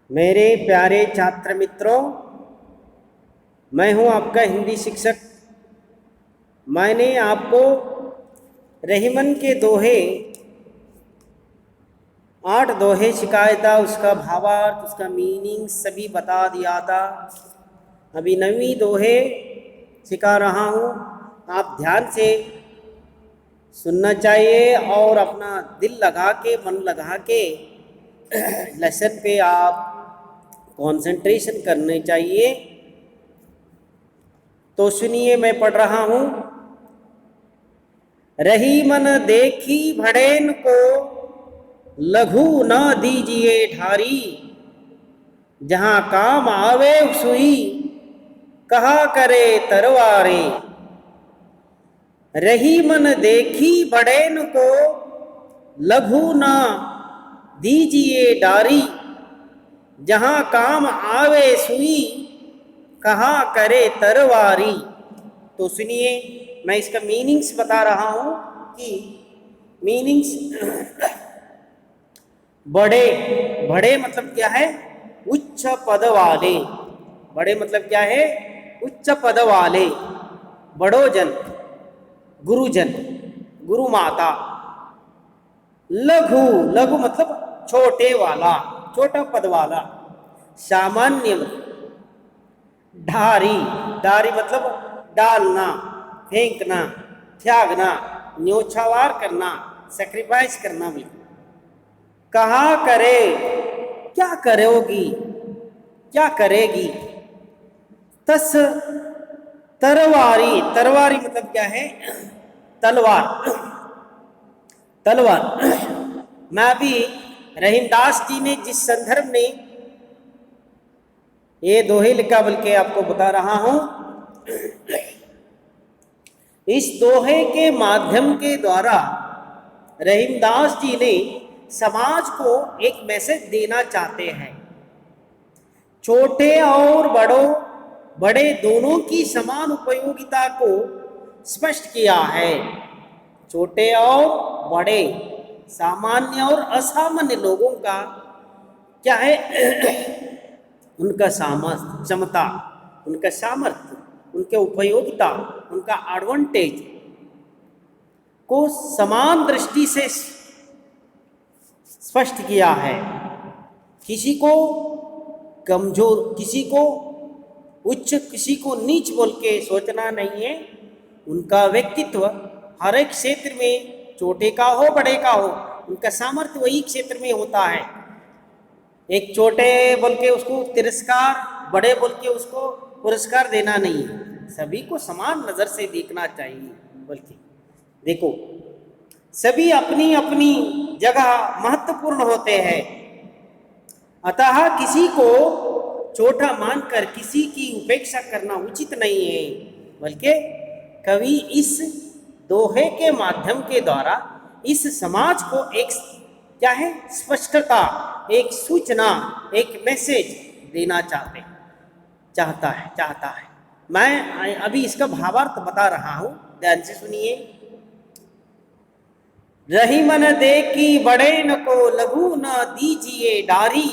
मेरे प्यारे छात्र मित्रों, मैं हूं आपका हिंदी शिक्षक। मैंने आपको रहीमन के दोहे 8 दोहे सिखाया था, उसका भावार्थ, उसका मीनिंग सभी बता दिया था। अभी 9वीं दोहे सिखा रहा हूं। आप ध्यान से सुनना चाहिए और अपना दिल लगा के, मन लगा के लेसन पे आप कंसंट्रेशन करने चाहिए। तो सुनिए, मैं पढ़ रहा हूं। रहीमन देखी भड़ेन को, लघु न दीजिए ढारी। जहां काम आवे सुई, कहा करे तरवारे। रहीमन देखी भड़ेन को, लघु न दीजिए डारी। जहां काम आवे सुई, कहा करे तरवारी। तो सुनिए, मैं इसका मीनिंग्स बता रहा हूं कि मीनिंग्स बड़े बड़े मतलब क्या है? उच्च पद वाले। बड़े मतलब क्या है? उच्च पद वाले, बड़ोजन, गुरुजन, गुरु माता। लघु लघु मतलब छोटे वाला, छोटा पद वाला। सामान्य ढारी, ढारी मतलब डालना, फेंकना, त्यागना, न्योछावार करना, सेक्रीफाइस करना भी। कहा करे, क्या करोगी, क्या करेगी। तस तरवारी, तरवारी मतलब क्या है? तलवार, तलवार। मैं अभी रहीमदास जी ने जिस संदर्भ में ये दोहे लिखा, बल्कि आपको बता रहा हूं। इस दोहे के माध्यम के द्वारा रहीमदास जी ने समाज को एक मैसेज देना चाहते हैं। छोटे और बड़े दोनों की समान उपयोगिता को स्पष्ट किया है। छोटे और बड़े, सामान्य और असामान्य लोगों का क्या है? उनका सामर्थ्य, क्षमता, उनका सामर्थ्य, उनके उपयोगिता, उनका एडवांटेज को समान दृष्टि से स्पष्ट किया है। किसी को कमजोर, किसी को उच्च, किसी को नीच बोल के सोचना नहीं है। उनका व्यक्तित्व हर एक क्षेत्र में, छोटे का हो बड़े का हो, उनका सामर्थ्य वही क्षेत्र में होता है। एक छोटे बोल के उसको तिरस्कार, बड़े बोल के उसको पुरस्कार देना नहीं है। सभी को समान नज़र से देखना चाहिए। बल्कि देखो, सभी अपनी अपनी जगह महत्वपूर्ण होते हैं। अतः किसी को छोटा मानकर किसी की उपेक्षा करना उचित नहीं है। बल्कि कवि इस दोहे के माध्यम के द्वारा इस समाज को एक क्या है? स्पष्टता, एक सूचना, एक मैसेज देना चाहता है। मैं अभी इसका भावार्थ बता रहा हूं, ध्यान से सुनिए। रहीमन देखी बड़ेन को, लघु न दीजिए डारी।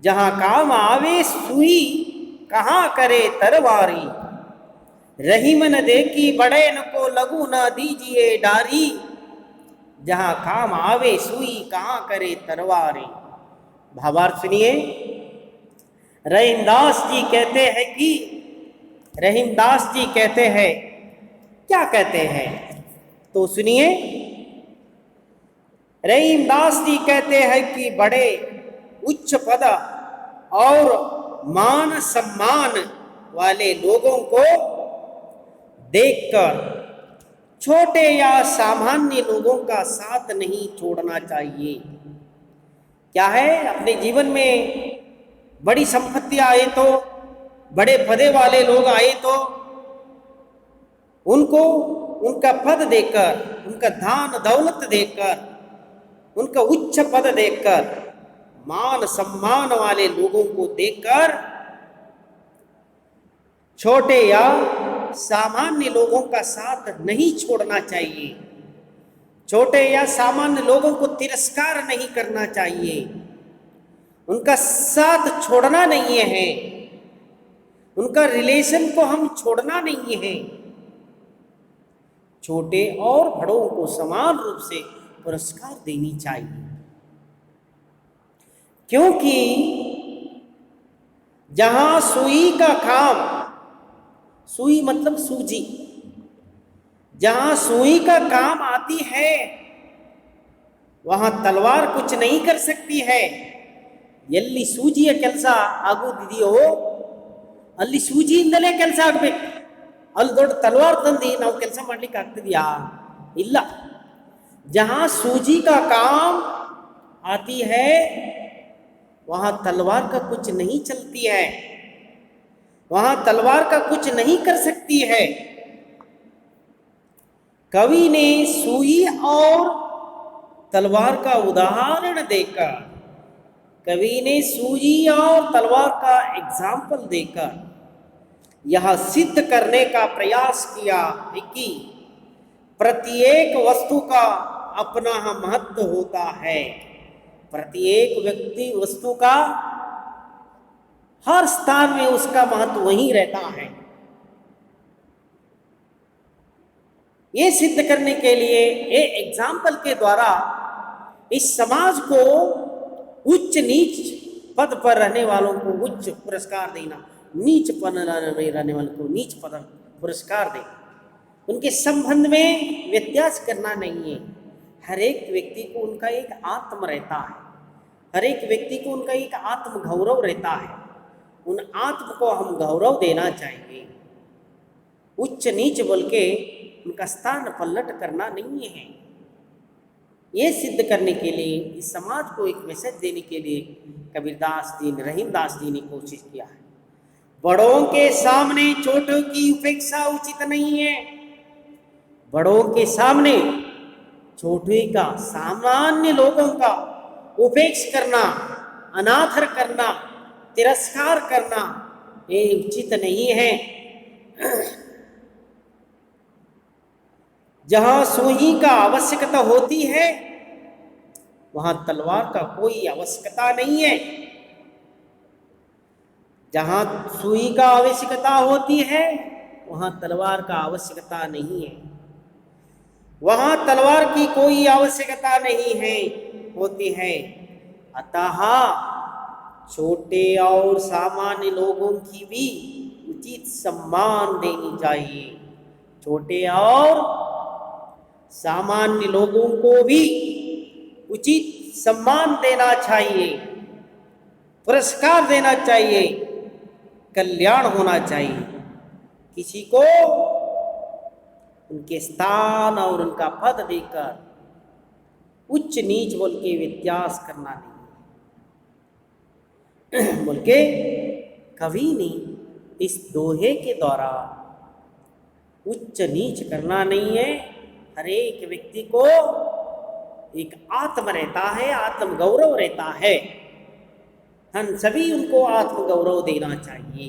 जहां काम आवे सुई, कहां करे तरवारी। रहीमन देखी बड़ेन को, लघु न दीजिए डारी। जहां काम आवे सुई, कहां करे तरवारी। भावार्थ सुनिए। रहीमदास जी कहते हैं, क्या कहते हैं? तो सुनिए, रहीमदास जी कहते हैं कि बड़े उच्च पद और मान सम्मान वाले लोगों को देखकर छोटे या सामान्य लोगों का साथ नहीं छोड़ना चाहिए। क्या है? अपने जीवन में बड़ी संपत्ति आए तो, बड़े पदे वाले लोग आए तो उनको उनका पद देकर, उनका दान दौलत देकर, उनका उच्च पद देकर, मान सम्मान वाले लोगों को देखकर छोटे या सामान्य लोगों का साथ नहीं छोड़ना चाहिए। छोटे या सामान्य लोगों को तिरस्कार नहीं करना चाहिए। उनका साथ छोड़ना नहीं है, उनका रिलेशन को हम छोड़ना नहीं है। छोटे और बड़ों को समान रूप से पुरस्कार देनी चाहिए, क्योंकि जहां सुई का काम, सुई मतलब सूजी, जहां सुई का काम आती है वहां तलवार कुछ नहीं कर सकती है। ಎಲ್ಲಿ ಸೂಜಿಯ ಕೆಲಸ ಆಗುವುದಿದೆಯೋ ಅಲ್ಲಿ ಸೂಜಿಯಿಂದಲೇ ಕೆಲಸ ಆಗಬೇಕು, ಅಲ್ಲಿ ದೊಡ್ಡ ತಲವಾರ್ ತಂದು ನಾವು ಕೆಲಸ ಮಾಡ್ಲಿಕ್ಕೆ ಆಗ್ತಿದೆಯಾ? ಇಲ್ಲ। जहां सूजी का काम आती है वहां तलवार का कुछ नहीं चलती है, वहां तलवार का कुछ नहीं कर सकती है। कवि ने सुई और तलवार का उदाहरण देकर, कवि ने सूजी और तलवार का एग्जाम्पल देकर यह सिद्ध करने का प्रयास किया है कि प्रत्येक वस्तु का अपना महत्व होता है। प्रत्येक व्यक्ति वस्तु का हर स्थान में उसका महत्व वहीं रहता है। ये सिद्ध करने के लिए ये एग्जाम्पल के द्वारा इस समाज को उच्च नीच पद पर रहने वालों को उच्च पुरस्कार देना, नीच पद रहने वालों को नीच पद पुरस्कार देना, उनके संबंध में व्यत्यास करना नहीं है। हर एक व्यक्ति को उनका एक आत्म रहता है, हर एक व्यक्ति को उनका एक आत्म गौरव रहता है। उन आत्म को हम गौरव देना चाहिए, उच्च नीच बोल के उनका स्थान पलट करना नहीं है। ये सिद्ध करने के लिए, इस समाज को एक मैसेज देने के लिए कबीरदास जी ने, रहीमदास जी ने कोशिश किया है। बड़ों के सामने छोटों की उपेक्षा उचित नहीं है। बड़ों के सामने छोटे का, सामान्य लोगों का उपेक्षा करना, अनादर करना, तिरस्कार करना ये उचित नहीं है। जहां सुई का आवश्यकता होती है वहां तलवार का कोई आवश्यकता नहीं है। जहां सुई का आवश्यकता होती है वहां तलवार का आवश्यकता नहीं है, वहां तलवार की कोई आवश्यकता नहीं है होती है। अतः छोटे और सामान्य लोगों की भी उचित सम्मान देनी चाहिए। छोटे और सामान्य लोगों को भी उचित सम्मान देना चाहिए, पुरस्कार देना चाहिए, कल्याण होना चाहिए। किसी को उनके स्थान और उनका पद देकर उच्च नीच बोल के व्यत्यास करना नहीं बोल के कवि ने इस दोहे के द्वारा उच्च नीच करना नहीं है। हर एक व्यक्ति को एक आत्म रहता है, आत्म गौरव रहता है। हम सभी उनको आत्म गौरव देना चाहिए।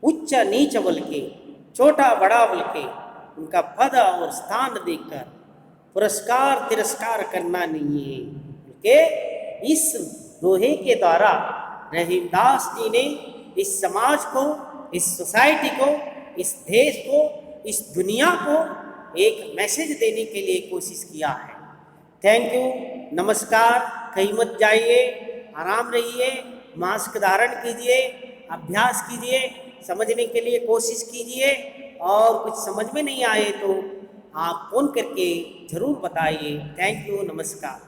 उच्च नीच बोल के, छोटा बड़ा बोल के उनका पद और स्थान देकर पुरस्कार तिरस्कार करना नहीं है। क्योंकि इस दोहे के द्वारा रहीमदास जी ने इस समाज को, इस सोसाइटी को, इस देश को, इस दुनिया को एक मैसेज देने के लिए कोशिश किया है। थैंक यू, नमस्कार। कहीं मत जाइए, आराम रहिए, मास्क धारण कीजिए, अभ्यास कीजिए, समझने के लिए कोशिश कीजिए, और कुछ समझ में नहीं आए तो आप फ़ोन करके ज़रूर बताइए। थैंक यू, नमस्कार।